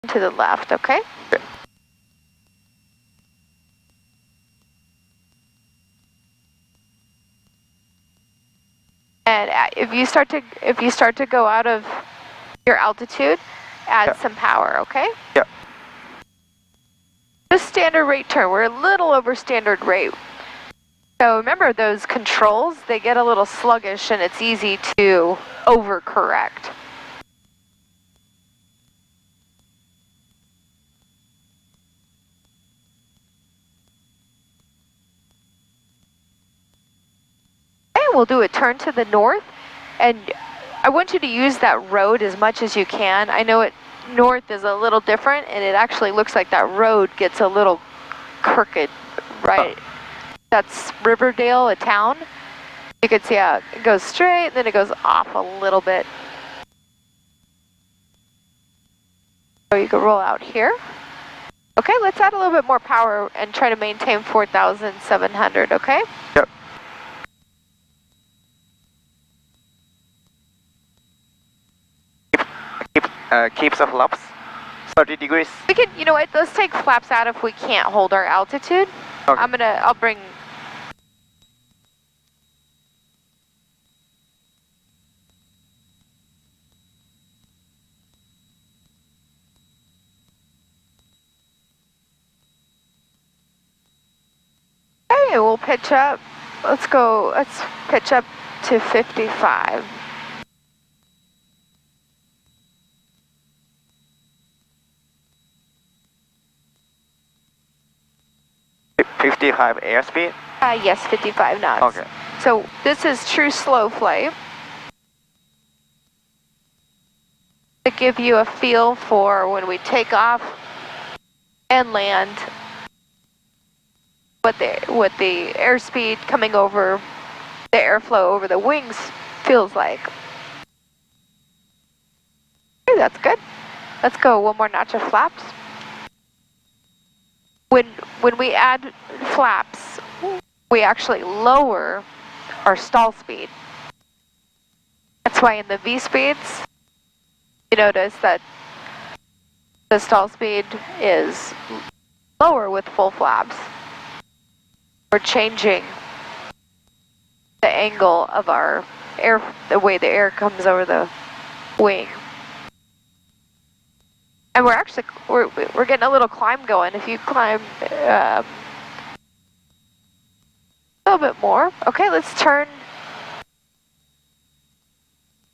to the left, okay? Okay. And if you start to go out of your altitude, add some power, okay? Yeah. Just standard rate turn. We're a little over standard rate. So remember those controls, they get a little sluggish and it's easy to overcorrect. Okay, we'll do a turn to the north, and I want you to use that road as much as you can. I know north is a little different, and it actually looks like that road gets a little crooked, right? Oh. That's Riverdale, a town. You can see how it goes straight, and then it goes off a little bit. So you can roll out here. Okay, let's add a little bit more power and try to maintain 4,700, okay? Yep. Keep the flaps 30 degrees. We can, you know what, let's take flaps out if we can't hold our altitude. Okay. I'll bring... Okay, we'll pitch up. Let's pitch up to 55. $55 airspeed? Yes, 55 knots. Okay. So this is true slow flight. To give you a feel for when we take off and land, what the airspeed coming over, the airflow over the wings feels like. Okay, that's good. Let's go one more notch of flaps. When we add flaps, we actually lower our stall speed. That's why in the V speeds, you notice that the stall speed is lower with full flaps. We're changing the angle of our air, the way the air comes over the wing. And we're getting a little climb going. If you climb a little bit more. Okay, let's turn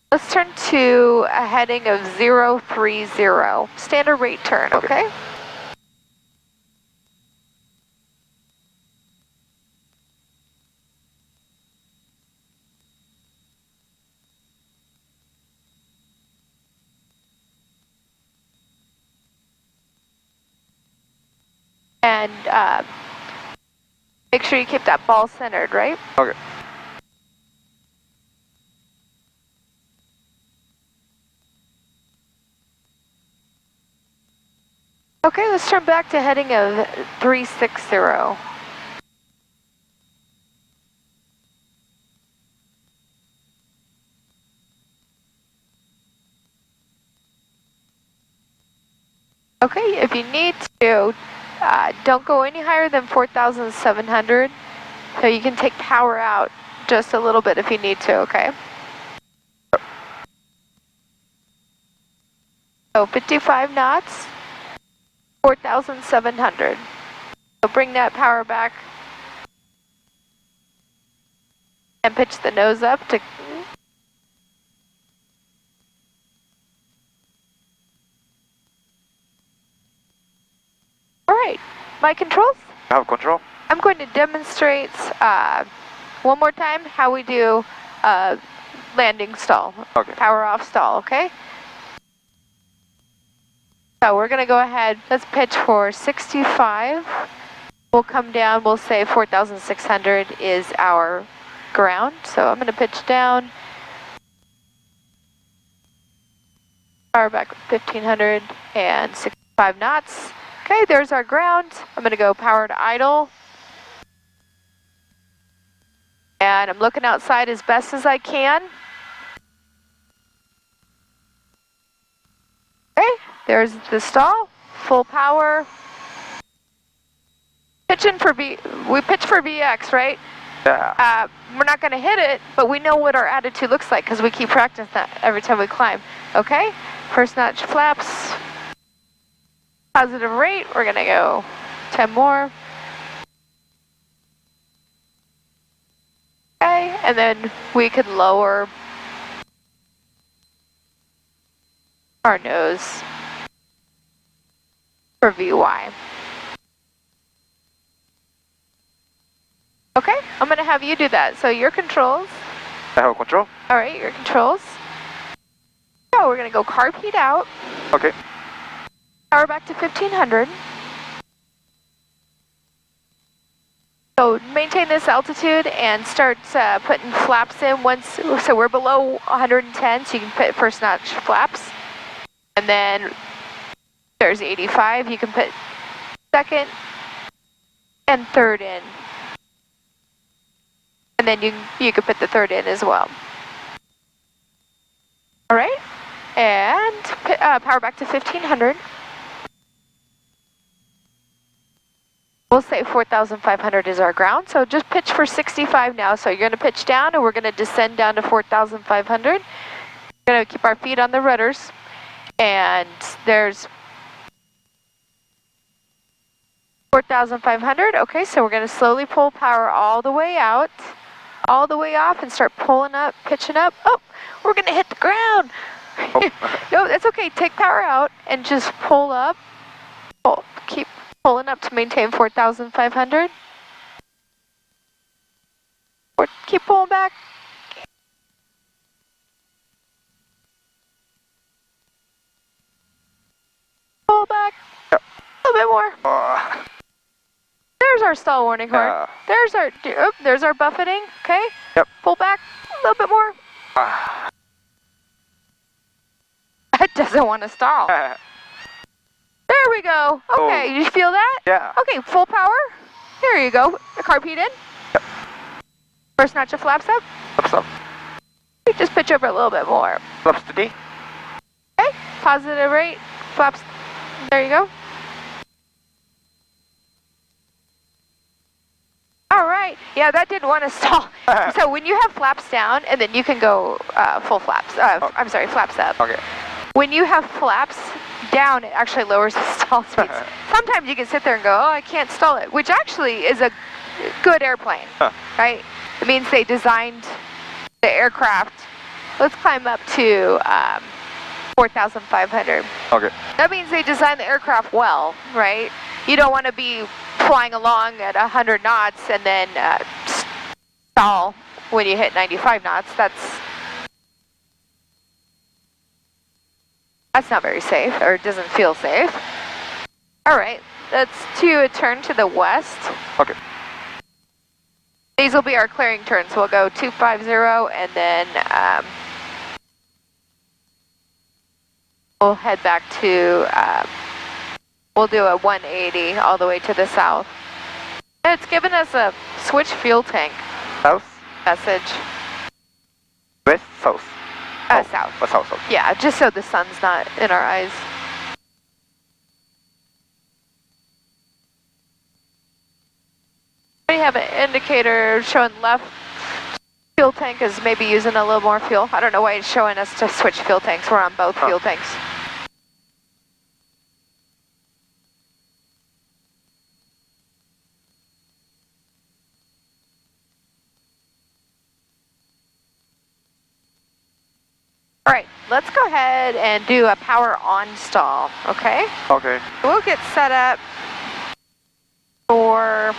to a heading of 030. Standard rate turn, okay? And make sure you keep that ball centered, right? Okay. Okay, let's turn back to heading of 360. Okay, if you need to, don't go any higher than 4,700, so you can take power out just a little bit if you need to, okay? So 55 knots, 4,700. So bring that power back and pitch the nose up to... All right, my controls? I have control. I'm going to demonstrate one more time how we do landing stall. Okay. Power off stall, okay? So we're going to go ahead, let's pitch for 65. We'll come down, we'll say 4,600 is our ground. So I'm going to pitch down. Power back 1,500 and 65 knots. Okay, there's our ground. I'm going to go power to idle. And I'm looking outside as best as I can. Okay, there's the stall, full power. Pitching for we pitch for VX, right? Yeah. We're not going to hit it, but we know what our attitude looks like because we keep practicing that every time we climb. Okay, first notch flaps, positive rate, we're going to go 10 more. Okay, and then we could lower our nose for VY. Okay, I'm going to have you do that. So your controls. I have control. All right, your controls. So we're going to go carb heat out. Okay. Power back to 1500. So maintain this altitude and start putting flaps in once. So we're below 110, so you can put first notch flaps. And then there's 85, you can put second and third in. And then you can put the third in as well. All right, and power back to 1500. We'll say 4,500 is our ground, so just pitch for 65 now. So you're going to pitch down, and we're going to descend down to 4,500. We're going to keep our feet on the rudders, and there's 4,500. Okay, so we're going to slowly pull power all the way out, all the way off, and start pulling up, pitching up. Oh, we're going to hit the ground. Oh. No, that's okay. Take power out and just pull up. Keep pulling up to maintain 4,500. Or keep pulling back. Pull back. Yep. A little bit more. There's our stall warning horn. There's our buffeting. Okay. Yep. Pull back a little bit more. It doesn't want to stall. There we go. Okay, you feel that? Yeah. Okay, full power. There you go. The carb heat in. Yep. First notch of flaps up. Flaps up. You just pitch over a little bit more. Flaps steady. Okay, positive rate. Flaps. There you go. All right. Yeah, that didn't want to stall. So when you have flaps down, and then you can go full flaps. I'm sorry, flaps up. Okay. When you have flaps down, it actually lowers the stall speeds. Sometimes you can sit there and go, oh, I can't stall it, which actually is a good airplane, right? It means they designed the aircraft. Let's climb up to 4,500. Okay. That means they designed the aircraft well, right? You don't want to be flying along at 100 knots and then stall when you hit 95 knots. That's not very safe, or it doesn't feel safe. All right, let's do a turn to the west. Okay. These will be our clearing turns. We'll go 250 and then we'll head back to, we'll do a 180 all the way to the south. And it's given us a switch fuel tank South? message. West? South? South. South. Yeah, just so the sun's not in our eyes. We have an indicator showing left. Fuel tank is maybe using a little more fuel. I don't know why it's showing us to switch fuel tanks. We're on both fuel tanks. All right, let's go ahead and do a power on stall, okay? Okay. We'll get set up for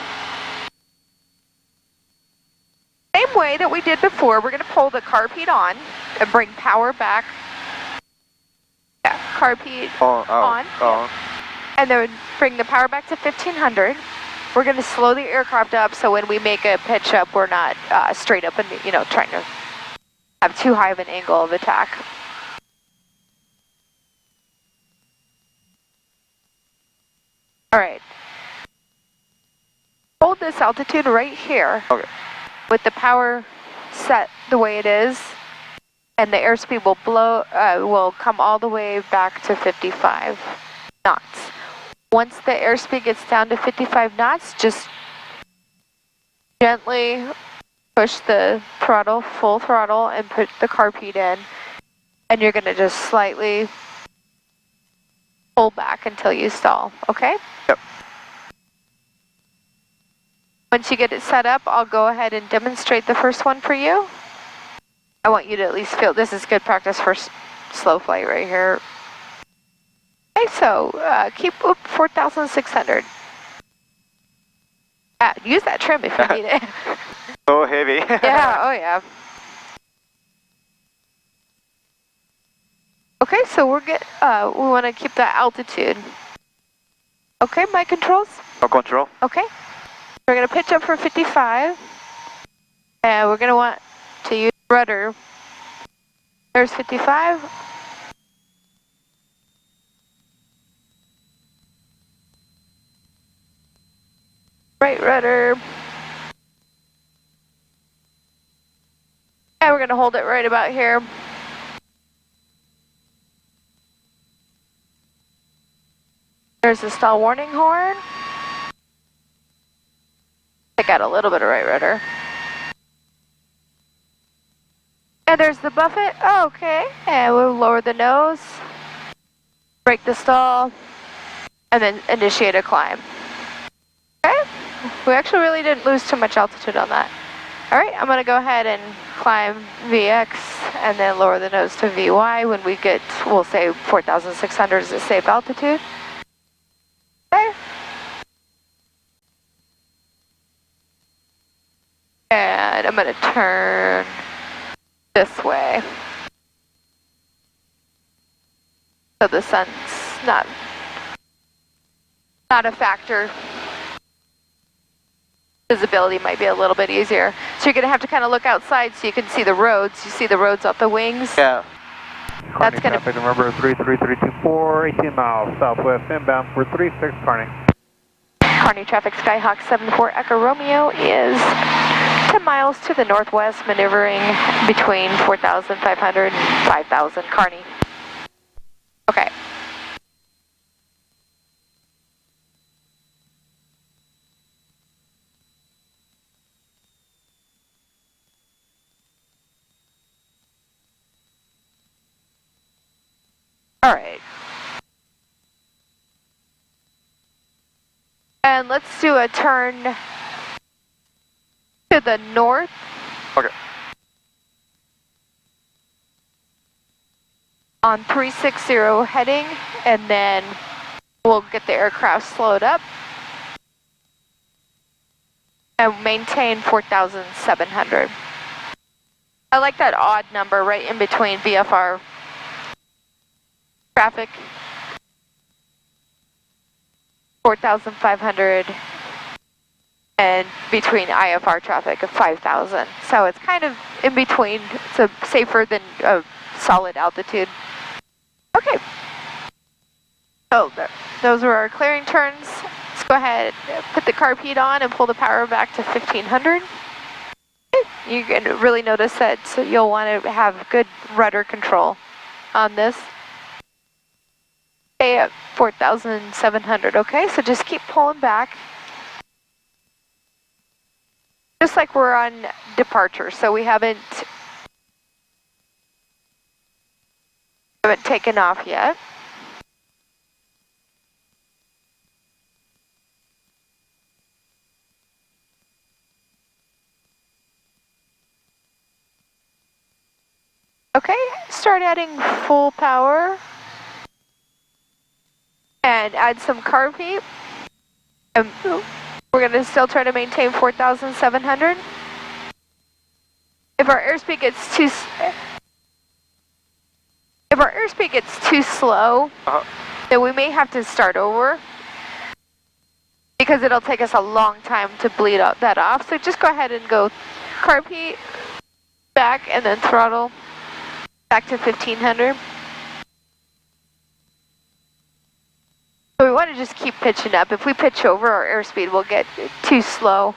same way that we did before. We're going to pull the carb heat on and bring power back. Yeah, carb heat on. And then bring the power back to 1500. We're going to slow the aircraft up so when we make a pitch up, we're not straight up and, trying to have too high of an angle of attack. All right. Hold this altitude right here. Okay. With the power set the way it is. and the airspeed will come all the way back to 55 knots. Once the airspeed gets down to 55 knots, just gently push the throttle, full throttle, and put the carpet in, and you're gonna just slightly pull back until you stall, okay? Yep. Once you get it set up, I'll go ahead and demonstrate the first one for you. I want you to at least feel this is good practice for slow flight right here. Okay, so keep 4,600. Use that trim if you need it. So heavy. Yeah, oh yeah. Okay, so we want to keep that altitude. Okay, my controls? No control. Okay. We're going to pitch up for 55. And we're going to want to use rudder. There's 55. Right rudder. And we're going to hold it right about here. There's the stall warning horn. Take out a little bit of right rudder. And there's the buffet. Oh, okay. And we'll lower the nose, break the stall, and then initiate a climb. Okay. We actually really didn't lose too much altitude on that. All right, I'm going to go ahead and climb VX and then lower the nose to VY when we get, we'll say 4,600 is a safe altitude. Okay. And I'm going to turn this way. So the sun's not a factor. Visibility might be a little bit easier. So you're going to have to kind of look outside so you can see the roads. You see the roads out the wings? Yeah. That's going to... Traffic number 33324, 18 miles southwest inbound for 36 Kearney. Kearney traffic, Skyhawk 74 Echo Romeo is 10 miles to the northwest, maneuvering between 4,500 and 5,000 Kearney. Okay. All right. And let's do a turn to the north. Okay. On 360 heading, and then we'll get the aircraft slowed up and maintain 4,700. I like that odd number right in between VFR traffic, 4,500, and between IFR traffic of 5,000. So it's kind of in between. It's safer than a solid altitude. Okay. So those were our clearing turns. Let's go ahead, put the carb heat on and pull the power back to 1,500. You can really notice that you'll want to have good rudder control on this. Stay at 4,700, okay? So just keep pulling back. Just like we're on departure, so we haven't taken off yet. Okay, start adding full power and add some carb heat. And we're going to still try to maintain 4,700. If our airspeed gets too slow, then we may have to start over because it'll take us a long time to bleed out that off. So just go ahead and go carb heat back and then throttle back to 1,500. So we want to just keep pitching up. If we pitch over, our airspeed will get too slow.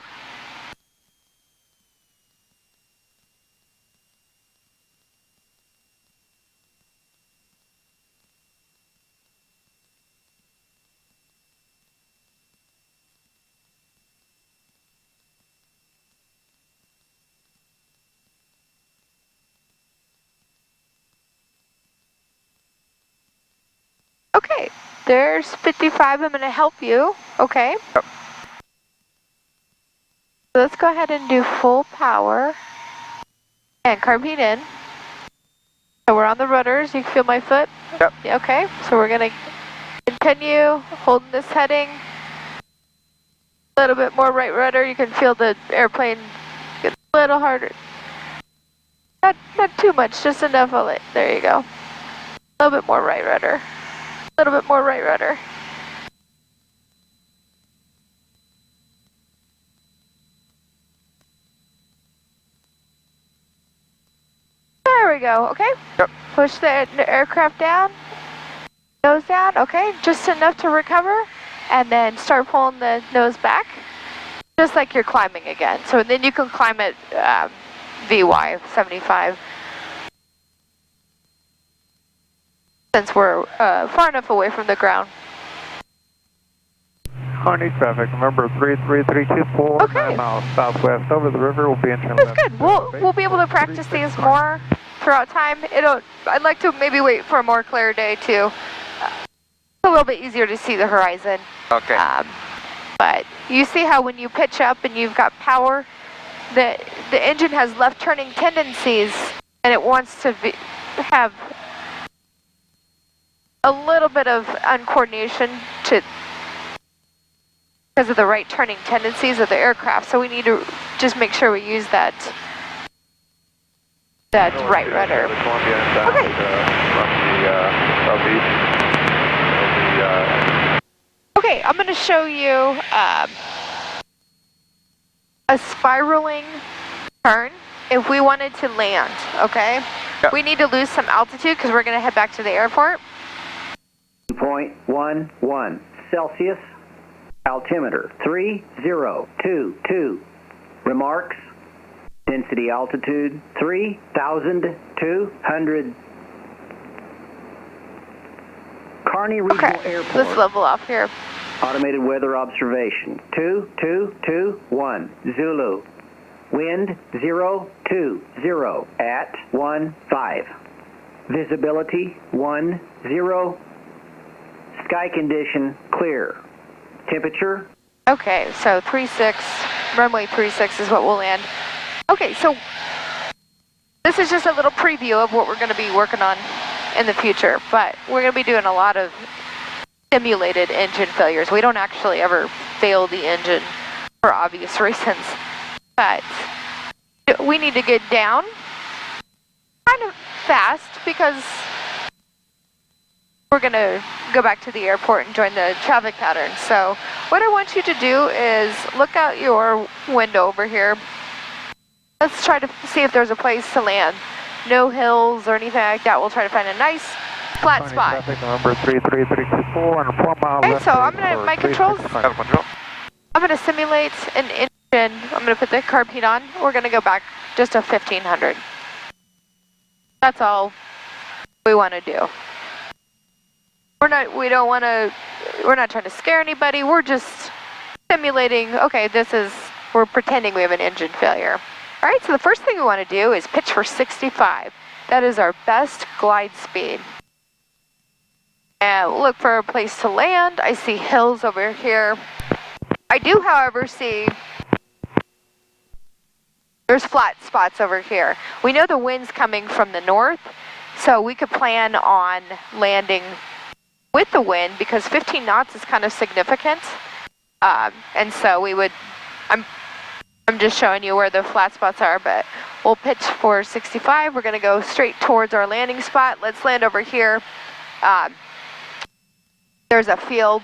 there's 55. I'm going to help you. Okay. Yep. So let's go ahead and do full power. And carb heat in. So we're on the rudders. You can feel my foot? Yep. Yeah, okay. So we're going to continue holding this heading. A little bit more right rudder. You can feel the airplane get a little harder. Not too much, just enough of it. There you go. A little bit more right rudder. A little bit more right rudder. There we go, okay? Yep. Push the aircraft down. Nose down, okay? Just enough to recover. And then start pulling the nose back. Just like you're climbing again. So then you can climb at VY 75. Since we're far enough away from the ground. Harney traffic, number 33324, Okay. 9 miles southwest over the river. Will be entering That's left. good. We'll be able to practice these more throughout time. I'd like to maybe wait for a more clear day too. It's a little bit easier to see the horizon. Okay. But you see how when you pitch up and you've got power, the engine has left turning tendencies, and it wants to have a little bit of uncoordination because of the right turning tendencies of the aircraft. So we need to just make sure we use that right rudder. Okay. Okay, I'm going to show you a spiraling turn if we wanted to land, okay? Yep. We need to lose some altitude because we're going to head back to the airport. 0.11 Celsius, altimeter 3022. Remarks, density altitude 3,200. Kearney Regional Okay, Airport. let's level off here. Automated weather observation 2221 Zulu. Wind 020 at 15. Visibility 10. Sky condition clear. Temperature. Okay, so 36, runway 36 is what we'll land. Okay, so this is just a little preview of what we're going to be working on in the future, but we're going to be doing a lot of simulated engine failures. We don't actually ever fail the engine for obvious reasons, but we need to get down kind of fast because we're going to go back to the airport and join the traffic pattern. So what I want you to do is look out your window over here. Let's try to see if there's a place to land. No hills or anything like that. We'll try to find a nice flat spot. Traffic, number 33324, and a 4 mile Okay, left so I'm base gonna, for my controls, 365. Control. I'm gonna simulate an engine. I'm gonna put the carb heat on. We're gonna go back just to 1500. That's all we wanna do. We're not trying to scare anybody. We're just simulating, okay, we're pretending we have an engine failure. All right, so the first thing we want to do is pitch for 65. That is our best glide speed. And we'll look for a place to land. I see hills over here. I do, however, see there's flat spots over here. We know the wind's coming from the north, so we could plan on landing with the wind because 15 knots is kind of significant. And so we would, I'm just showing you where the flat spots are, but we'll pitch for 65. We're going to go straight towards our landing spot. Let's land over here. There's a field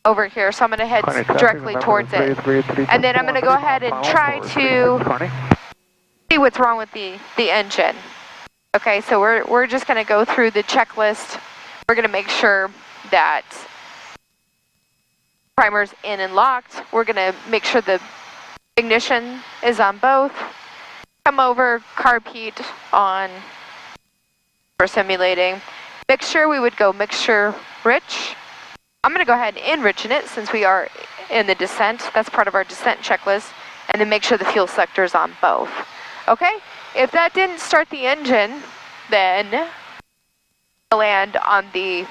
over here, so I'm going to head directly towards it. And then I'm going to go ahead and try to see what's wrong with the engine. Okay, so we're just going to go through the checklist. We're going to make sure that primer's in and locked. We're going to make sure the ignition is on both. Come over, carb heat on for simulating. Mixture, we would go mixture rich. I'm going to go ahead and enrich in it since we are in the descent. That's part of our descent checklist. And then make sure the fuel selector is on both. Okay? If that didn't start the engine, then we'll land on the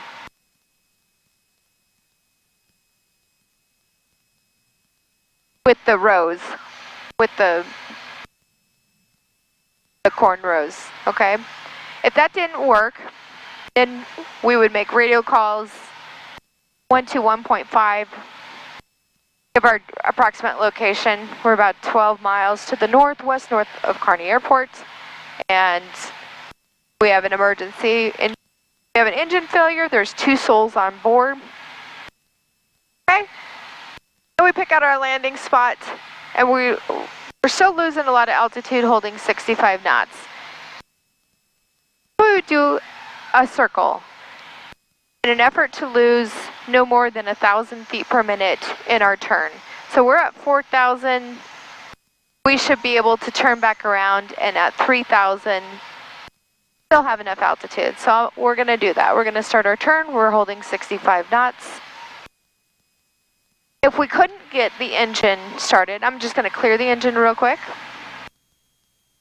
with the rows, with the corn rows, okay? If that didn't work, then we would make radio calls 121.5, give our approximate location. We're about 12 miles to the north of Kearney Airport, and we have an emergency. We have an engine failure. There's 2 souls on board. Okay? And we pick out our landing spot, and we're still losing a lot of altitude, holding 65 knots. We would do a circle in an effort to lose no more than 1,000 feet per minute in our turn. So we're at 4,000. We should be able to turn back around, and at 3,000, still have enough altitude. So we're going to do that. We're going to start our turn. We're holding 65 knots. If we couldn't get the engine started, I'm just going to clear the engine real quick.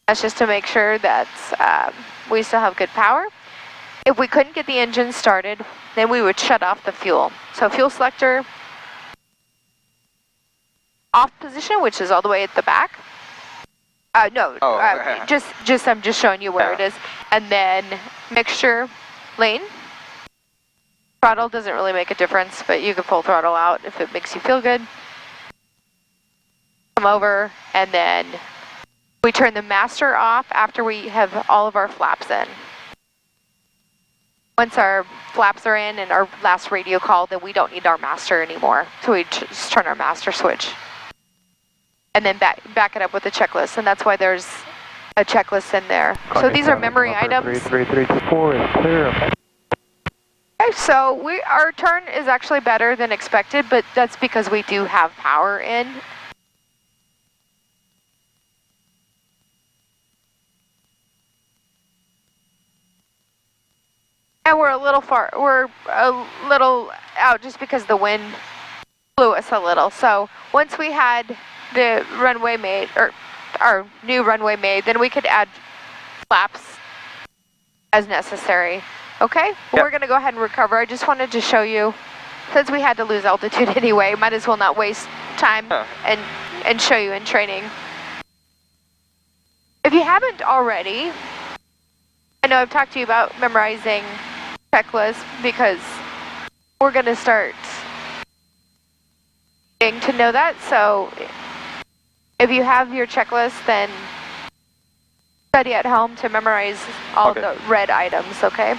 That's just to make sure that we still have good power. If we couldn't get the engine started, then we would shut off the fuel. So fuel selector off position, which is all the way at the back. I'm just showing you where it is. And then mixture lane. Throttle doesn't really make a difference, but you can pull throttle out if it makes you feel good. Come over, and then we turn the master off after we have all of our flaps in. Once our flaps are in and our last radio call, then we don't need our master anymore. So we just turn our master switch. And then back it up with a checklist, and that's why there's a checklist in there. So these are memory items. 33324 is clear. Okay, so our turn is actually better than expected, but that's because we do have power in. And we're a little out just because the wind blew us a little. So once we had the runway made, or our new runway made, then we could add flaps as necessary. Okay? Yep. We're going to go ahead and recover. I just wanted to show you, since we had to lose altitude anyway, might as well not waste time and show you in training. If you haven't already, I know I've talked to you about memorizing checklists because we're going to start getting to know that. So if you have your checklist, then study at home to memorize all the red items, okay?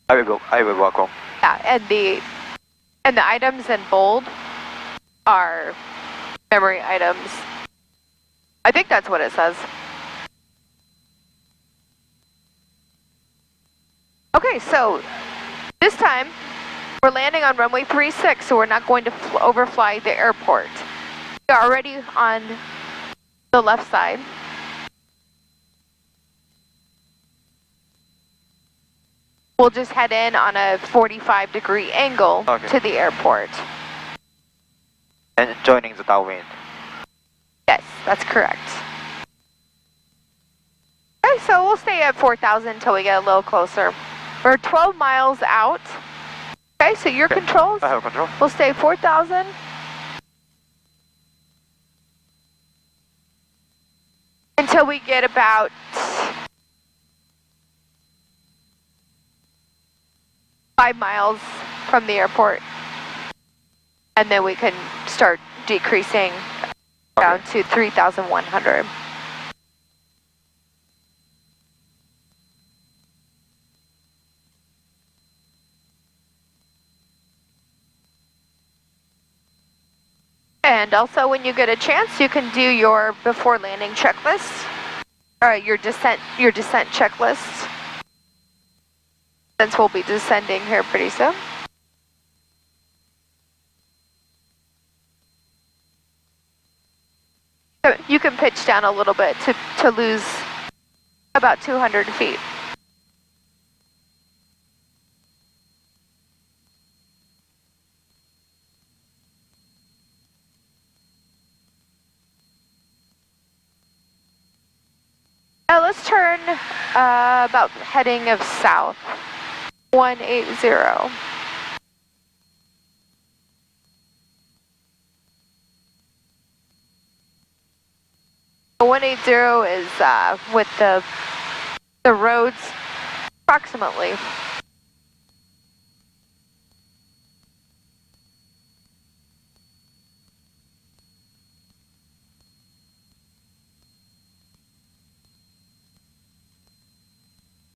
I will walk home. Yeah, and the items in bold are memory items. I think that's what it says. Okay, so this time we're landing on runway 36, so we're not going to overfly the airport. We're already on the left side. We'll just head in on a 45-degree angle to the airport. And joining the downwind. Yes, that's correct. Okay, so we'll stay at 4,000 until we get a little closer. We're 12 miles out. Okay, so your controls. I have control. We'll stay 4,000. Until we get about 5 miles from the airport. And then we can start decreasing down to 3,100. And also, when you get a chance, you can do your before landing checklist, or your descent checklist, since we'll be descending here pretty soon. So you can pitch down a little bit to lose about 200 feet. Now let's turn about heading of south, 180. 780 is with the roads approximately.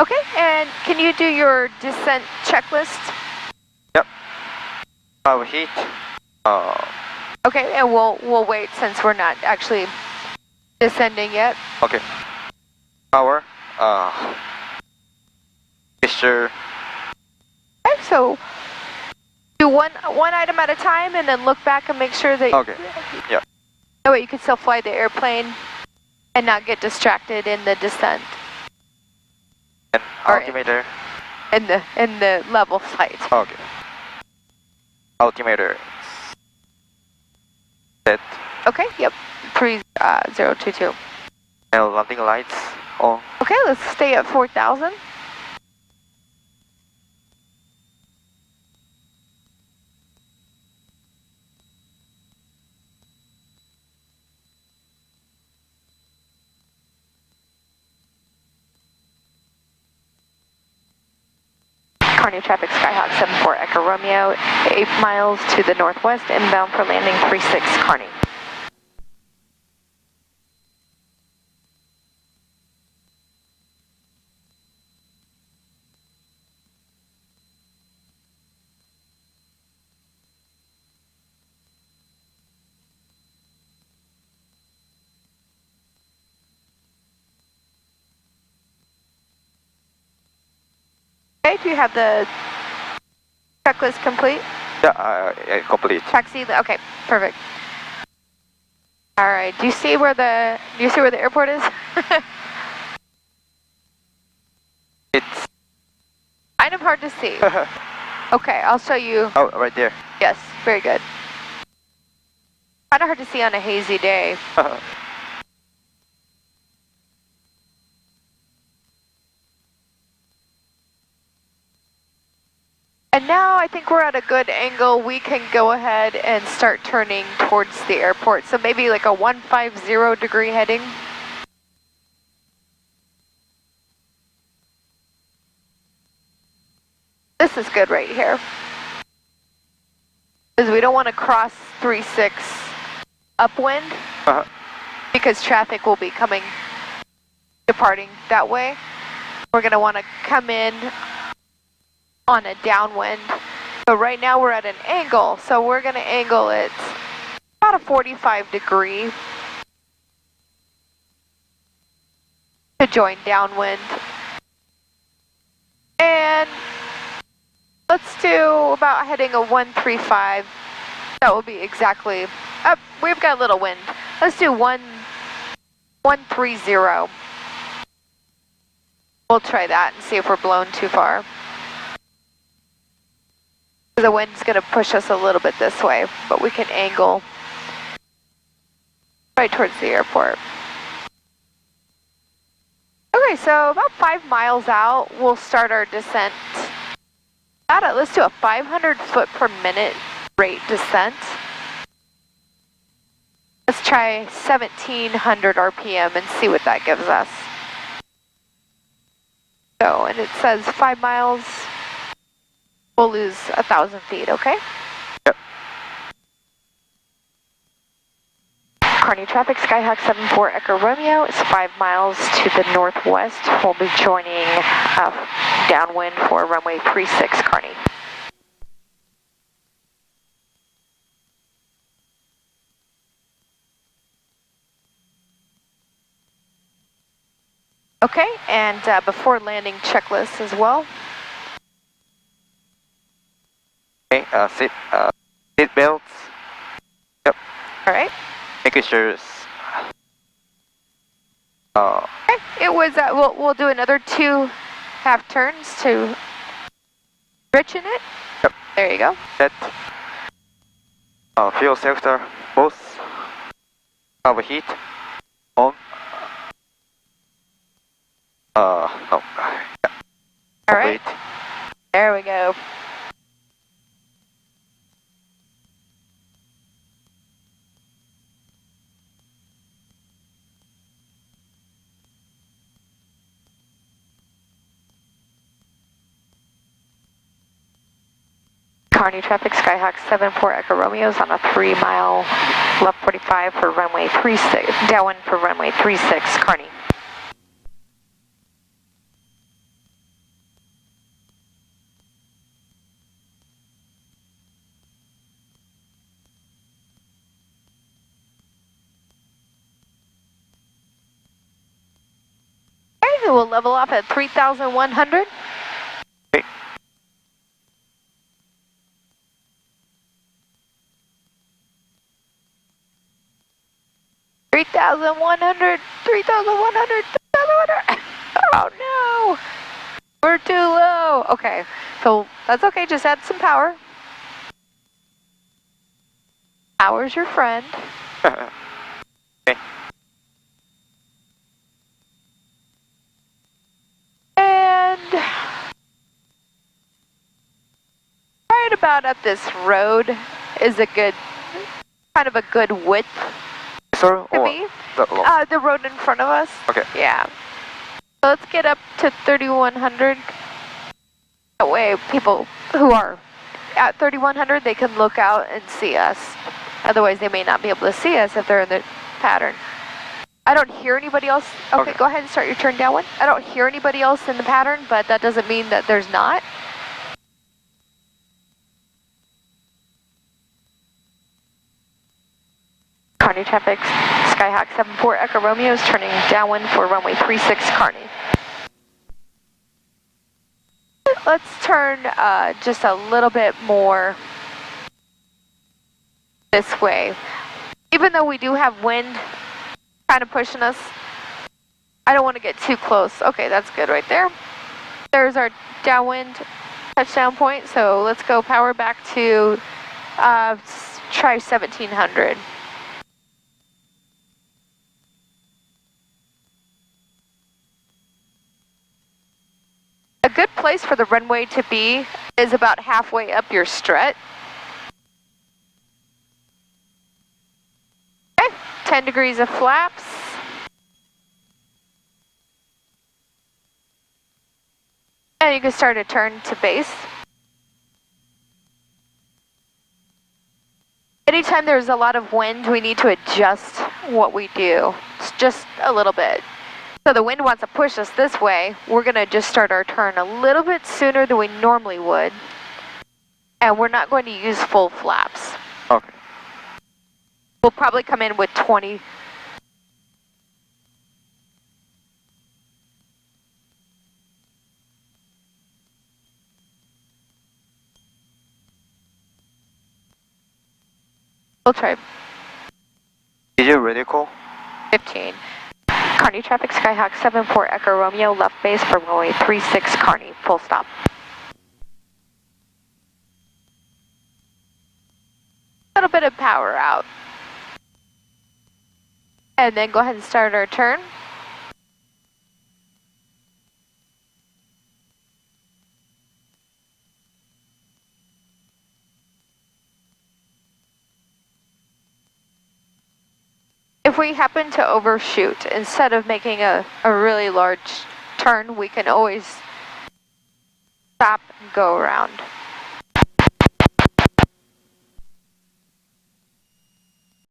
Okay, and can you do your descent checklist? Yep. Heat. Okay, and we'll wait since we're not actually descending yet. Okay. Power. Mixture. Okay, so do one item at a time and then look back and make sure that Okay. Yeah. that way you can still fly the airplane and not get distracted in the descent And Or- altimeter. in the level flight. Okay. Altimeter. Set. Okay, yep. 3022. And landing lights on. Okay, let's stay at 4,000. Kearney traffic, Skyhawk 74 Echo Romeo, 8 miles to the northwest, inbound for landing 36 Kearney. Okay, do you have the checklist complete? Yeah, complete. Taxi, okay, perfect. All right, do you see where the airport is? It's Kind of hard to see. Okay, I'll show you. oh right there. Yes, very good. Kind of hard to see on a hazy day. And now I think we're at a good angle. We can go ahead and start turning towards the airport. So maybe like a 150 degree heading. This is good right here. Because we don't want to cross 36 upwind because traffic will be departing that way. We're going to want to come in on a downwind. But right now we're at an angle, so we're going to angle it about a 45 degree to join downwind. And let's do about heading a 135. That will be exactly up. We've got a little wind. Let's do 130. We'll try that and see if we're blown too far. The wind's going to push us a little bit this way, but we can angle right towards the airport. Okay, so about 5 miles out, we'll start our descent. Let's do a 500 foot per minute rate descent. Let's try 1700 RPM and see what that gives us. So, and it says 5 miles. We'll lose 1,000 feet, okay? Yep. Kearney traffic, Skyhawk 74 Echo Romeo. It's 5 miles to the northwest. We'll be joining downwind for runway 36 Kearney. Okay, and before landing checklist as well. Okay, seat belts. Yep. All right. Making sure. Okay, it was. We'll do another 2 half turns to richen it. Yep. There you go. Set. Fuel sector both. Power heat on. No. Yeah. All right. Complete. There we go. Kearney traffic, Skyhawk 74 Echo Romeo's on a 3 mile left 45 for runway 36, downwind for runway 36, Kearney. Okay, we'll level off at 3,100. 3,100, 3,100, 3,100. Oh no, we're too low. Okay, so that's okay, just add some power. Power's your friend. Okay. And right about at this road is a good, kind of a good width. Sir, To or be? the The road in front of us. Okay. Yeah. So let's get up to 3,100. That way people who are at 3,100, they can look out and see us. Otherwise, they may not be able to see us if they're in the pattern. I don't hear anybody else. Okay, go ahead and start your turn downwind. I don't hear anybody else in the pattern, but that doesn't mean that there's not. Kearney traffic, Skyhawk 74 Echo Romeo is turning downwind for runway 36 Kearney. Let's turn just a little bit more this way. Even though we do have wind kind of pushing us, I don't want to get too close. Okay, that's good right there. There's our downwind touchdown point, so let's go power back to try 1,700. A good place for the runway to be is about halfway up your strut. Okay, 10 degrees of flaps. And you can start a turn to base. Anytime there's a lot of wind, we need to adjust what we do. It's just a little bit. So the wind wants to push us this way. We're going to just start our turn a little bit sooner than we normally would. And we're not going to use full flaps. Okay. We'll probably come in with 20. We'll try Is it really cool? 15. Kearney traffic, Skyhawk 74 Echo Romeo, left base for runway 36 Kearney, full stop. A little bit of power out. And then go ahead and start our turn. If we happen to overshoot, instead of making a really large turn, we can always stop and go around.